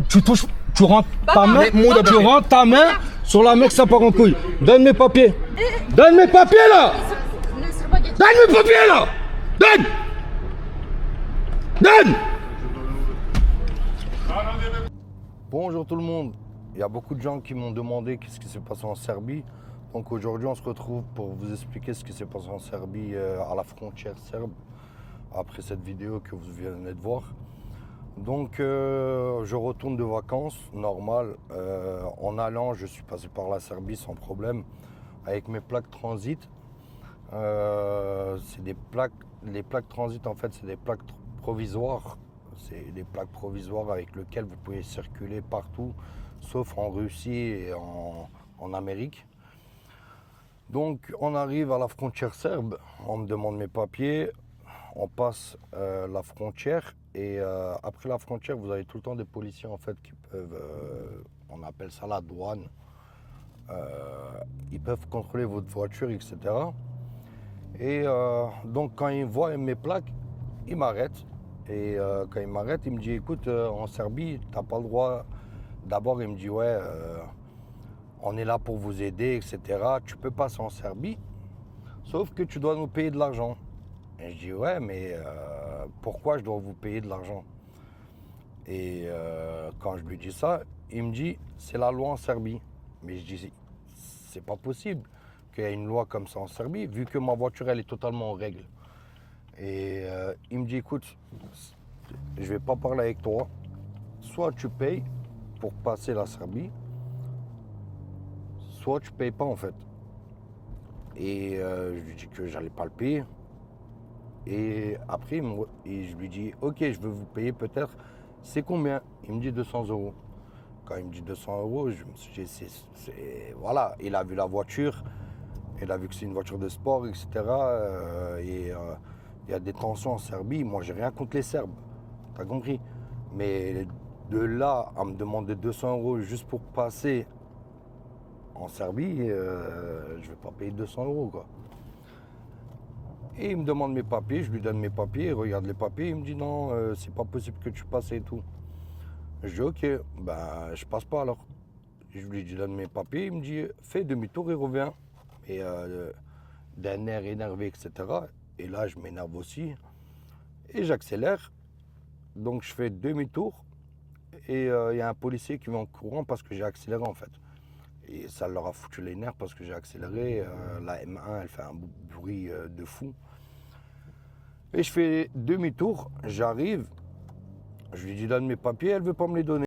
Tu rentres ta main, Baba. tu rentres ta main sur la mec, ça part en couille. Donne mes papiers. Donne mes papiers là. Donne mes papiers là. Donne. Donne. Bonjour tout le monde. Il y a beaucoup de gens qui m'ont demandé qu'est-ce qui s'est passé en Serbie. Donc aujourd'hui, on se retrouve pour vous expliquer ce qui s'est passé en Serbie à la frontière serbe, après cette vidéo que vous venez de voir. Donc je retourne de vacances, normal. En allant, je suis passé par la Serbie sans problème, avec mes plaques transit. C'est des plaques, les plaques transit en fait, c'est des plaques provisoires. C'est des plaques provisoires avec lesquelles vous pouvez circuler partout, sauf en Russie et en Amérique. Donc on arrive à la frontière serbe, on me demande mes papiers, on passe la frontière et après la frontière vous avez tout le temps des policiers en fait qui peuvent, on appelle ça la douane, ils peuvent contrôler votre voiture, etc. Et donc quand ils voient mes plaques, ils m'arrêtent. Et quand il m'arrête, il me dit écoute, en Serbie, tu n'as pas le droit. D'abord, il me dit ouais, on est là pour vous aider, etc. Tu peux passer en Serbie, sauf que tu dois nous payer de l'argent. Et je dis ouais, mais pourquoi je dois vous payer de l'argent? Et quand je lui dis ça, il me dit c'est la loi en Serbie. Mais je dis c'est pas possible qu'il y ait une loi comme ça en Serbie, vu que ma voiture elle est totalement en règle. Et il me dit écoute, je vais pas parler avec toi, soit tu payes pour passer la Serbie, soit tu payes pas en fait. Et je lui dis que j'allais pas le payer. Et après je lui dis ok, je veux vous payer peut-être, c'est combien? Il me dit 200 €. Quand il me dit 200 €, je me suis dit voilà, il a vu la voiture, il a vu que c'est une voiture de sport, etc. Il y a des tensions en Serbie. Moi, j'ai rien contre les Serbes, t'as compris. Mais de là à me demander 200 € juste pour passer en Serbie, je vais pas payer 200 € quoi. Et il me demande mes papiers, je lui donne mes papiers, il regarde les papiers, il me dit non, c'est pas possible que tu passes et tout. Je dis ok, ben je passe pas alors. Je lui donne mes papiers, il me dit fais demi-tour et reviens. Et d'un air énervé, etc. Et là, je m'énerve aussi. Et j'accélère. Donc, je fais demi-tour. Et il y a un policier qui va en courant parce que j'ai accéléré, en fait. Et ça leur a foutu les nerfs parce que j'ai accéléré. La M1, elle fait un bruit de fou. Et je fais demi-tour. J'arrive. Je lui dis donne mes papiers. Elle ne veut pas me les donner.